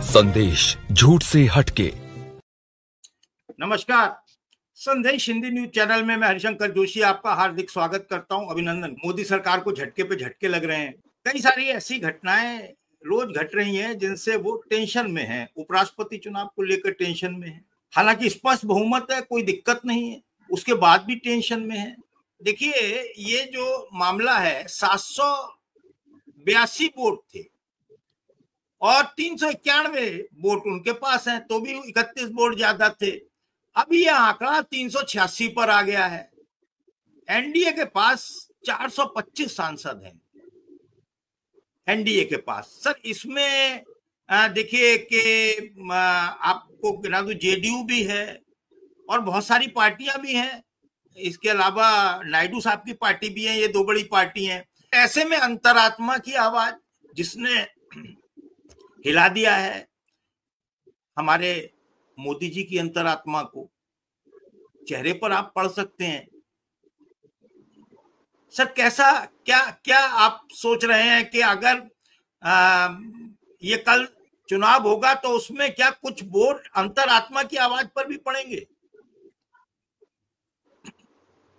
संदेश झूठ से हटके। नमस्कार, संदेश हिंदी न्यूज चैनल में मैं हरिशंकर जोशी आपका हार्दिक स्वागत करता हूं। अभिनंदन। मोदी सरकार को झटके पे झटके लग रहे हैं। कई सारी ऐसी घटनाएं रोज घट रही हैं जिनसे वो टेंशन में है। उपराष्ट्रपति चुनाव को लेकर टेंशन में है, हालांकि स्पष्ट बहुमत है, कोई दिक्कत नहीं है, उसके बाद भी टेंशन में है। देखिए, ये जो मामला है, 782 वोट थे और 391 वोट उनके पास हैं, तो भी 31 वोट ज्यादा थे। अब ये आंकड़ा 386 पर आ गया है। एनडीए के पास 425 सांसद हैं। एनडीए के पास सर, इसमें देखिए कि आपको गिना दूं, जेडीयू भी है और बहुत सारी पार्टियां भी हैं। इसके अलावा नायडू साहब की पार्टी भी है। ये दो बड़ी पार्टी हैं। ऐसे में अंतरात्मा की आवाज जिसने हिला दिया है हमारे मोदी जी की अंतरात्मा को, चेहरे पर आप पढ़ सकते हैं। सर, कैसा क्या आप सोच रहे हैं कि अगर ये कल चुनाव होगा तो उसमें क्या कुछ वोट अंतरात्मा की आवाज पर भी पड़ेंगे?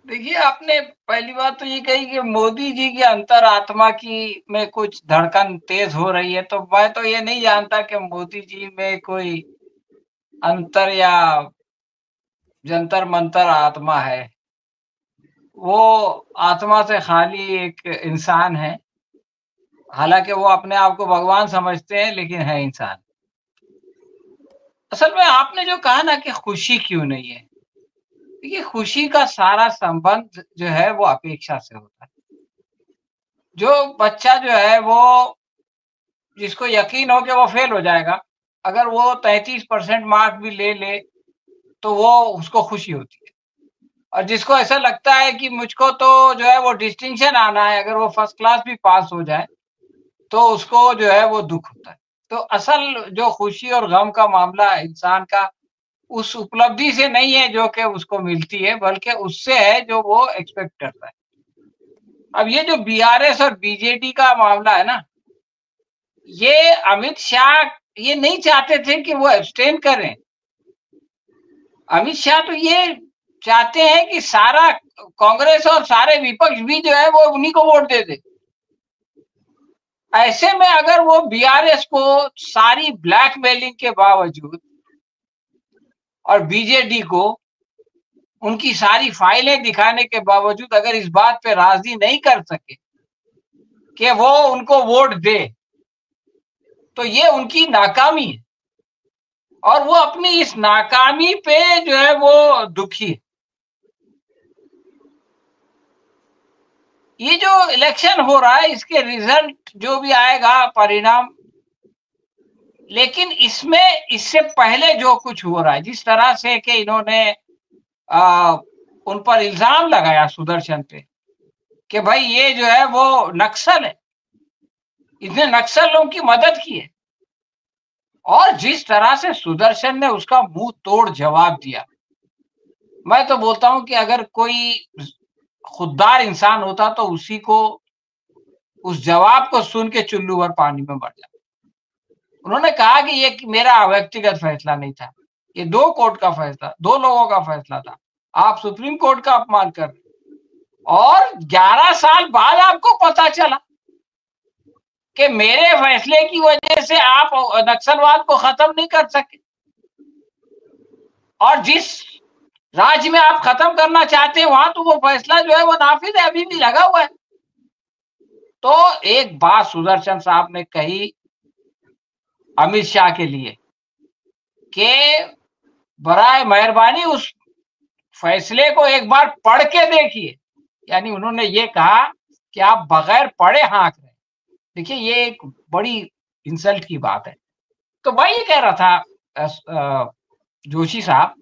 देखिए, आपने पहली बात तो ये कही कि मोदी जी की अंतरात्मा की में कुछ धड़कन तेज हो रही है, तो मैं तो ये नहीं जानता कि मोदी जी में कोई अंतर या जंतर मंतर आत्मा है। वो आत्मा से खाली एक इंसान है। हालांकि वो अपने आप को भगवान समझते हैं, लेकिन है इंसान। असल में आपने जो कहा ना कि खुशी क्यों नहीं है, देखिए, खुशी का सारा संबंध जो है वो अपेक्षा से होता है। जो बच्चा जो है वो, जिसको यकीन हो कि वो फेल हो जाएगा, अगर वो 33% मार्क भी ले ले तो वो उसको खुशी होती है। और जिसको ऐसा लगता है कि मुझको तो जो है वो डिस्टिंक्शन आना है, अगर वो फर्स्ट क्लास भी पास हो जाए तो उसको जो है वो दुख होता है। तो असल जो खुशी और गम का मामला है इंसान का, उस उपलब्धि से नहीं है जो कि उसको मिलती है, बल्कि उससे है जो वो एक्सपेक्ट करता है। अब ये जो बीआरएस और बीजेडी का मामला है ना, ये अमित शाह ये नहीं चाहते थे कि वो एब्सटेन करें। अमित शाह तो ये चाहते हैं कि सारा कांग्रेस और सारे विपक्ष भी जो है वो उन्हीं को वोट दे दे। ऐसे में अगर वो बीआरएस को सारी ब्लैकमेलिंग के बावजूद और बीजेडी को उनकी सारी फाइलें दिखाने के बावजूद अगर इस बात पे राजी नहीं कर सके कि वो उनको वोट दे, तो ये उनकी नाकामी है और वो अपनी इस नाकामी पे जो है वो दुखी है। ये जो इलेक्शन हो रहा है, इसके रिजल्ट जो भी आएगा, परिणाम, लेकिन इसमें इससे पहले जो कुछ हो रहा है, जिस तरह से कि इन्होंने उन पर इल्जाम लगाया सुदर्शन पे कि भाई ये जो है वो नक्सल है, इसने नक्सलों की मदद की है, और जिस तरह से सुदर्शन ने उसका मुंह तोड़ जवाब दिया, मैं तो बोलता हूं कि अगर कोई खुददार इंसान होता तो उसी को उस जवाब को सुन के चुल्लू भर पानी में मर जाता। उन्होंने कहा कि ये मेरा व्यक्तिगत फैसला नहीं था, ये दो कोर्ट का फैसला, दो लोगों का फैसला था। आप सुप्रीम कोर्ट का अपमान कर रहे, और 11 साल बाद आपको पता चला कि मेरे फैसले की वजह से आप नक्सलवाद को खत्म नहीं कर सके, और जिस राज्य में आप खत्म करना चाहते हैं वहां तो वो फैसला जो है वो नाफिज है, अभी भी लगा हुआ है। तो एक बात सुदर्शन साहब ने कही अमित शाह के लिए कि बराए मेहरबानी उस फैसले को एक बार पढ़ के देखिए। यानी उन्होंने ये कहा कि आप बगैर पढ़े हाँक रहे। देखिए, ये एक बड़ी इंसल्ट की बात है। तो मैं ये कह रहा था जोशी साहब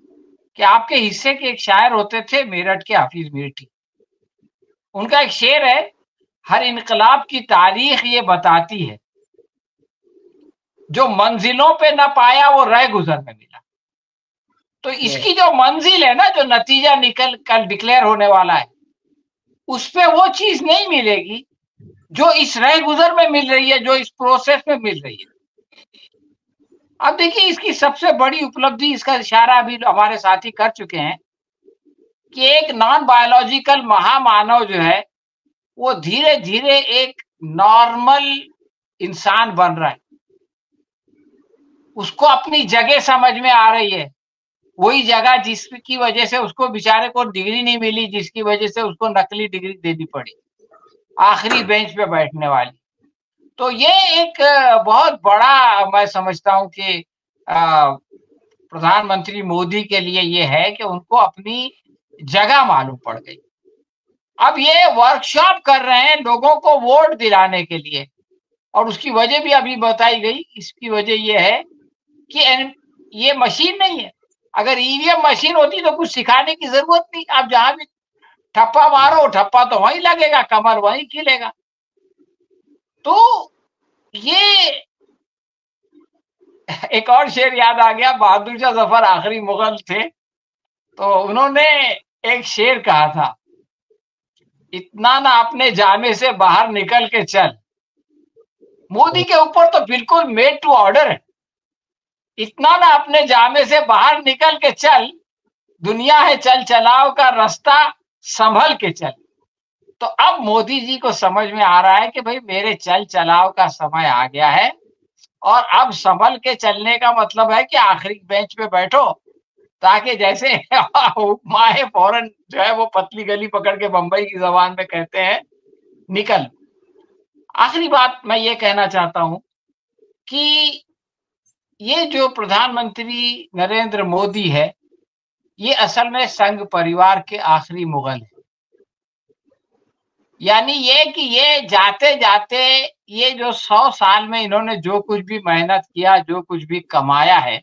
कि आपके हिस्से के एक शायर होते थे मेरठ के हाफिज मीरठी। उनका एक शेर है, हर इनकलाब की तारीख ये बताती है, जो मंजिलों पे न पाया वो रह गुजर में मिला। तो इसकी जो मंजिल है ना, जो नतीजा निकल कल डिक्लेयर होने वाला है, उस पे वो चीज नहीं मिलेगी जो इस रह गुजर में मिल रही है, जो इस प्रोसेस में मिल रही है। अब देखिए इसकी सबसे बड़ी उपलब्धि, इसका इशारा अभी हमारे साथी कर चुके हैं कि एक नॉन बायोलॉजिकल महामानव जो है वो धीरे धीरे एक नॉर्मल इंसान बन रहा है। उसको अपनी जगह समझ में आ रही है, वही जगह जिसकी वजह से उसको बेचारे को डिग्री नहीं मिली, जिसकी वजह से उसको नकली डिग्री देनी पड़ी, आखिरी बेंच पे बैठने वाली। तो ये एक बहुत बड़ा मैं समझता हूं कि प्रधानमंत्री मोदी के लिए ये है कि उनको अपनी जगह मालूम पड़ गई। अब ये वर्कशॉप कर रहे हैं लोगों को वोट दिलाने के लिए, और उसकी वजह भी अभी बताई गई। इसकी वजह ये है कि ये मशीन नहीं है। अगर ईवीएम मशीन होती तो कुछ सिखाने की जरूरत नहीं, आप जहां भी ठप्पा मारो ठप्पा तो वहीं लगेगा, कमर वहीं खिलेगा। तो ये एक और शेर याद आ गया, बहादुर शाह जफर आखिरी मुगल थे, तो उन्होंने एक शेर कहा था, इतना ना अपने जामे से बाहर निकल के चल। मोदी के ऊपर तो बिल्कुल मेड टू ऑर्डर है, इतना ना अपने जामे से बाहर निकल के चल, दुनिया है चल चलाओ का रास्ता संभल के चल। तो अब मोदी जी को समझ में आ रहा है कि भाई मेरे चल चलाओ का समय आ गया है, और अब संभल के चलने का मतलब है कि आखिरी बेंच पे बैठो, ताकि जैसे उपमा है फौरन जो है वो पतली गली पकड़ के बंबई की जबान में कहते हैं निकल। आखिरी बात मैं ये कहना चाहता हूं कि ये जो प्रधानमंत्री नरेंद्र मोदी है, ये असल में संघ परिवार के आखिरी मुगल है। यानी ये कि ये जाते जाते ये जो 100 साल में इन्होंने जो कुछ भी मेहनत किया, जो कुछ भी कमाया है,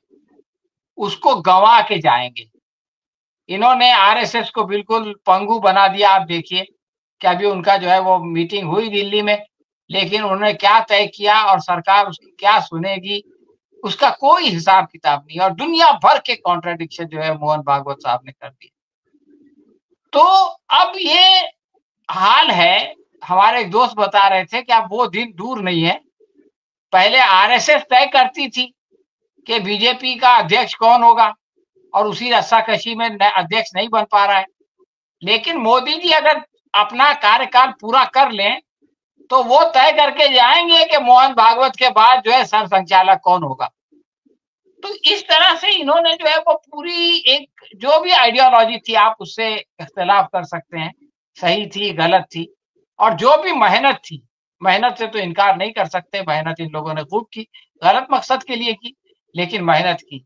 उसको गंवा के जाएंगे। इन्होंने आरएसएस को बिल्कुल पंगु बना दिया। आप देखिए कि अभी उनका जो है वो मीटिंग हुई दिल्ली में, लेकिन उन्होंने क्या तय किया और सरकार उसकी क्या सुनेगी, उसका कोई हिसाब किताब नहीं। और दुनिया भर के कॉन्ट्राडिक्शन जो है मोहन भागवत साहब ने कर दिए। तो अब ये हाल है। हमारे एक दोस्त बता रहे थे कि अब वो दिन दूर नहीं है। पहले आरएसएस तय करती थी कि बीजेपी का अध्यक्ष कौन होगा, और उसी रस्साकशी में अध्यक्ष नहीं बन पा रहा है। लेकिन मोदी जी अगर अपना कार्यकाल पूरा कर लें तो वो तय करके जाएंगे कि मोहन भागवत के बाद जो है सर संचालक कौन होगा। तो इस तरह से इन्होंने जो है वो पूरी एक जो भी आइडियोलॉजी थी, आप उससे इख्तिलाफ कर सकते हैं, सही थी गलत थी, और जो भी मेहनत थी, मेहनत से तो इनकार नहीं कर सकते, मेहनत इन लोगों ने खूब की, गलत मकसद के लिए की लेकिन मेहनत की।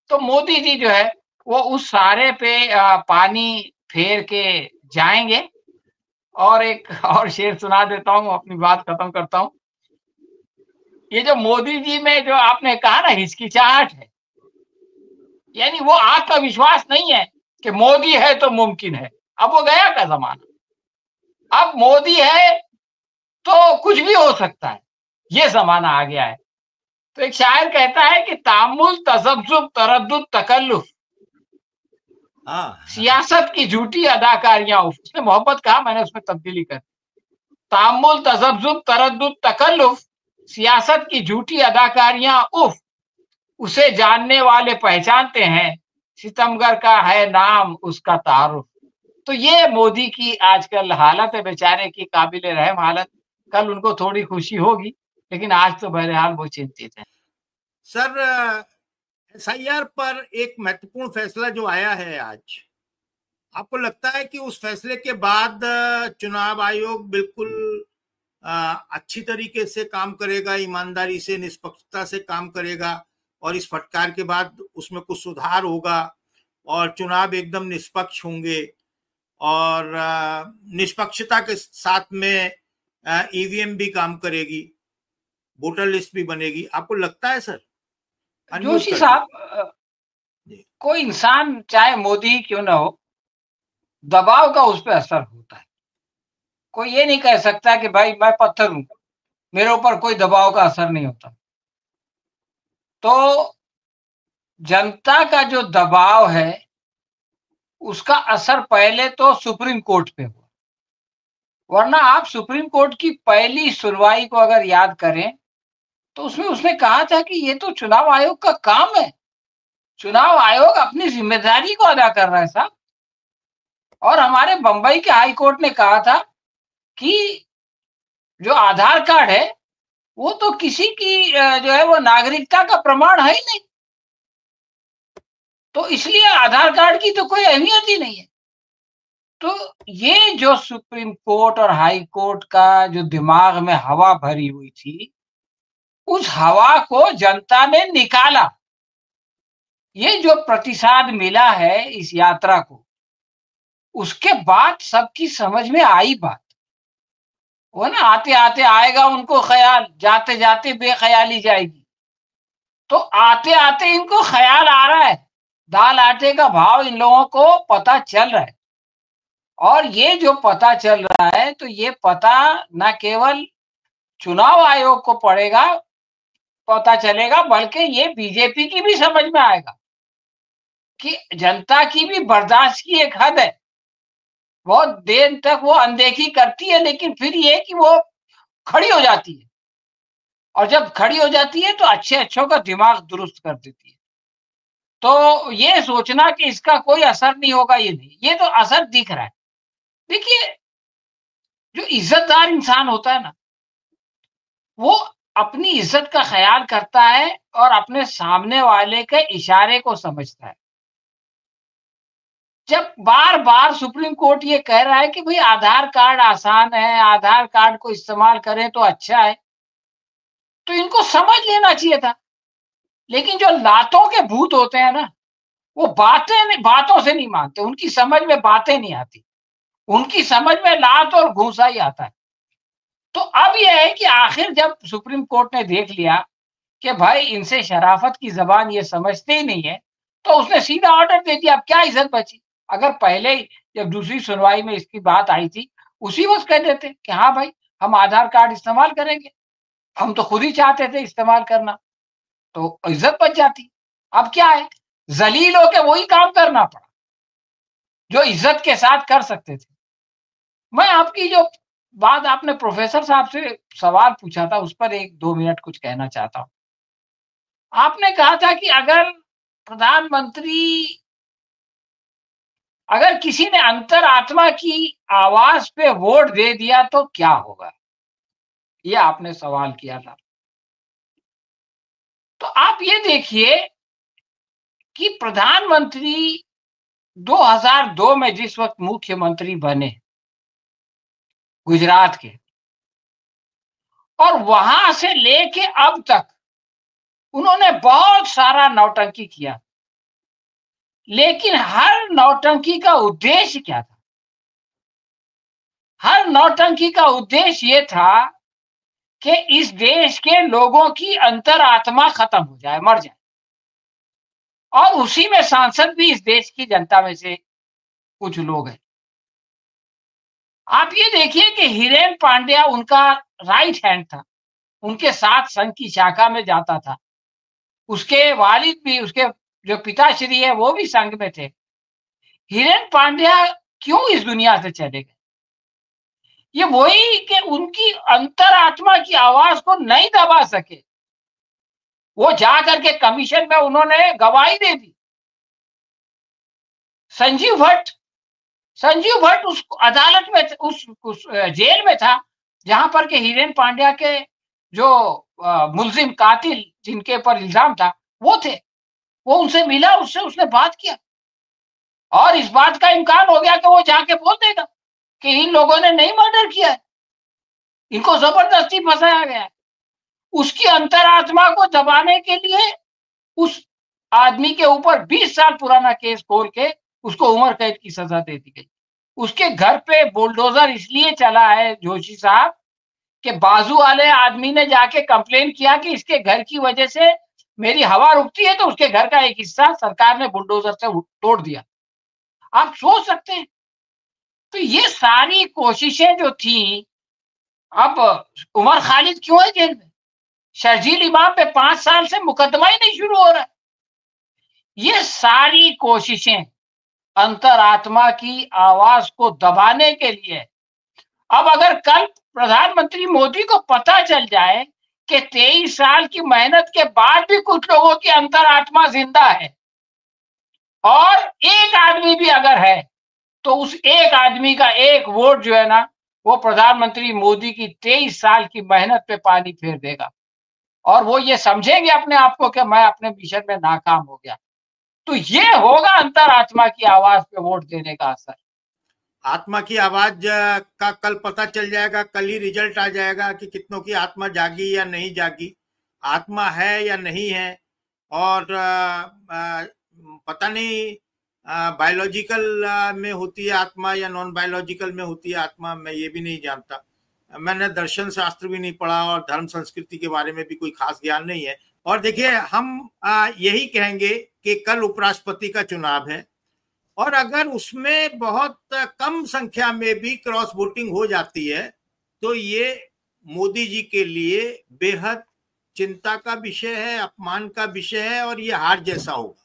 तो मोदी जी जो है वो उस सारे पे पानी फेर के जाएंगे। और एक और शेर सुना देता हूं, अपनी बात खत्म करता हूं। ये जो मोदी जी में जो आपने कहा ना हिचकिचाहट है, यानी वो आत्मविश्वास नहीं है कि मोदी है तो मुमकिन है। अब वो गया का जमाना, अब मोदी है तो कुछ भी हो सकता है, ये जमाना आ गया है। तो एक शायर कहता है कि तामुल तजब्जुब तरद्दुद तकल्लुफ, सियासत की झूठी अदाकारियां उफ। उसने मोहब्बत कहा, मैंने उसमें तब्दीली कर, तामुल तजब्जुब तरद्दुद तकल्लुफ, सियासत की झूठी अदाकारियां उफ, उसे जानने वाले पहचानते हैं, सितमगर का है नाम उसका तारुफ। तो ये मोदी की आजकल हालत है बेचारे की, काबिल रहम हालत। कल उनको थोड़ी खुशी होगी, लेकिन आज तो बहरहाल वो चिंतित है। सर, एसआईआर पर एक महत्वपूर्ण फैसला जो आया है आज, आपको लगता है कि उस फैसले के बाद चुनाव आयोग बिल्कुल अच्छी तरीके से काम करेगा, ईमानदारी से, निष्पक्षता से काम करेगा, और इस फटकार के बाद उसमें कुछ सुधार होगा और चुनाव एकदम निष्पक्ष होंगे, और निष्पक्षता के साथ में ईवीएम भी काम करेगी, वोटर लिस्ट भी बनेगी? आपको लगता है सर? जोशी साहब, कोई इंसान चाहे मोदी क्यों ना हो, दबाव का उस पर असर होता है। कोई ये नहीं कह सकता कि भाई मैं पत्थर हूं, मेरे ऊपर कोई दबाव का असर नहीं होता। तो जनता का जो दबाव है उसका असर पहले तो सुप्रीम कोर्ट पे हुआ, वरना आप सुप्रीम कोर्ट की पहली सुनवाई को अगर याद करें तो उसमें उसने कहा था कि ये तो चुनाव आयोग का काम है, चुनाव आयोग अपनी जिम्मेदारी को अदा कर रहा है साहब। और हमारे बंबई के हाई कोर्ट ने कहा था कि जो आधार कार्ड है वो तो किसी की जो है वो नागरिकता का प्रमाण है ही नहीं, तो इसलिए आधार कार्ड की तो कोई अहमियत ही नहीं है। तो ये जो सुप्रीम कोर्ट और हाई कोर्ट का जो दिमाग में हवा भरी हुई थी, उस हवा को जनता ने निकाला। ये जो प्रतिसाद मिला है इस यात्रा को, उसके बाद सबकी समझ में आई बात। वो ना आते आते आएगा उनको ख्याल, जाते जाते बेख्याली जाएगी। तो आते आते इनको ख्याल आ रहा है, दाल आटे का भाव इन लोगों को पता चल रहा है। और ये जो पता चल रहा है, तो ये पता न केवल चुनाव आयोग को पड़ेगा, पता चलेगा, बल्कि ये बीजेपी की भी समझ में आएगा कि जनता की भी बर्दाश्त की एक हद है। बहुत देर तक वो अनदेखी करती है, लेकिन फिर ये कि वो खड़ी हो जाती है, और जब खड़ी हो जाती है तो अच्छे अच्छों का दिमाग दुरुस्त कर देती है। तो ये सोचना कि इसका कोई असर नहीं होगा, ये नहीं, ये तो असर दिख रहा है। देखिए, जो इज्जतदार इंसान होता है ना, वो अपनी इज्जत का ख्याल करता है और अपने सामने वाले के इशारे को समझता है। जब बार बार सुप्रीम कोर्ट ये कह रहा है कि भाई आधार कार्ड आसान है, आधार कार्ड को इस्तेमाल करें तो अच्छा है, तो इनको समझ लेना चाहिए था। लेकिन जो लातों के भूत होते हैं ना, वो बातों से नहीं मानते, उनकी समझ में बातें नहीं आती, उनकी समझ में लात और घूंसा ही आता है। तो अब यह है कि आखिर जब सुप्रीम कोर्ट ने देख लिया कि भाई इनसे शराफत की जबान ये समझते ही नहीं है, तो उसने सीधा ऑर्डर दे दिया। अब क्या इज्जत बची? अगर पहले ही जब दूसरी सुनवाई में इसकी बात आई थी, उसी वक्त कह देते कि हाँ भाई हम आधार कार्ड इस्तेमाल करेंगे, हम तो खुद ही चाहते थे इस्तेमाल करना, तो इज्जत बच जाती। अब क्या है, जलील होके वही काम करना पड़ा जो इज्जत के साथ कर सकते थे। मैं आपकी जो बात आपने प्रोफेसर साहब से सवाल पूछा था, उस पर 1-2 मिनट कुछ कहना चाहता हूं। आपने कहा था कि अगर किसी ने अंतरात्मा की आवाज पे वोट दे दिया तो क्या होगा, ये आपने सवाल किया था। तो आप ये देखिए कि प्रधानमंत्री 2002 में जिस वक्त मुख्यमंत्री बने गुजरात के, और वहां से लेके अब तक उन्होंने बहुत सारा नौटंकी किया, लेकिन हर नौटंकी का उद्देश्य क्या था? हर नौटंकी का उद्देश्य ये था कि इस देश के लोगों की अंतरात्मा खत्म हो जाए, मर जाए। और उसी में सांसद भी इस देश की जनता में से कुछ लोग हैं। आप ये देखिए कि हिरेन पांड्या उनका राइट हैंड था, उनके साथ संघ की शाखा में जाता था। उसके वालिद भी, उसके जो पिताश्री है वो भी संघ में थे। हिरेन पांड्या क्यों इस दुनिया से चले गए? ये वही कि उनकी अंतरात्मा की आवाज को नहीं दबा सके। वो जाकर के कमीशन में उन्होंने गवाही दे दी। संजीव भट्ट उस अदालत में, उस जेल में था जहां पर के हिरेन पांड्या के जो मुलजिम कातिल जिनके ऊपर इल्जाम था वो थे। वो उनसे मिला, उससे उसने बात किया, और इस बात का इम्कान हो गया कि वो जाके बोल देगा कि इन लोगों ने नहीं मर्डर किया है, इनको जबरदस्ती फंसाया गया है। उसकी अंतरात्मा को दबाने के लिए उस आदमी के ऊपर 20 साल पुराना केस खोल के उसको उम्र कैद की सजा दे दी गई। उसके घर पे बुलडोजर इसलिए चला है जोशी साहब कि बाजू वाले आदमी ने जाके कंप्लेन किया कि इसके घर की वजह से मेरी हवा रुकती है, तो उसके घर का एक हिस्सा सरकार ने बुलडोजर से तोड़ दिया। आप सोच सकते हैं? तो ये सारी कोशिशें जो थी, अब उमर खालिद क्यों है जेल में? शर्जील इमाम पे 5 साल से मुकदमा ही नहीं शुरू हो रहा है। ये सारी कोशिशें अंतरात्मा की आवाज को दबाने के लिए। अब अगर कल प्रधानमंत्री मोदी को पता चल जाए कि 23 साल की मेहनत के बाद भी कुछ लोगों की अंतरात्मा जिंदा है, और एक आदमी भी अगर है तो उस एक आदमी का एक वोट जो है ना, वो प्रधानमंत्री मोदी की 23 साल की मेहनत पे पानी फेर देगा, और वो ये समझेंगे अपने आप को कि मैं अपने मिशन में नाकाम हो गया। तो ये होगा अंतरात्मा की आवाज पे वोट देने का असर। आत्मा की आवाज का कल पता चल जाएगा, कल ही रिजल्ट आ जाएगा कि कितनों की आत्मा जागी या नहीं जागी, आत्मा है या नहीं है। और पता नहीं बायोलॉजिकल में होती है आत्मा या नॉन बायोलॉजिकल में होती है आत्मा, मैं ये भी नहीं जानता। मैंने दर्शन शास्त्र भी नहीं पढ़ा और धर्म संस्कृति के बारे में भी कोई खास ज्ञान नहीं है। और देखिए, हम यही कहेंगे कि कल उपराष्ट्रपति का चुनाव है, और अगर उसमें बहुत कम संख्या में भी क्रॉस वोटिंग हो जाती है तो ये मोदी जी के लिए बेहद चिंता का विषय है, अपमान का विषय है, और ये हार जैसा होगा।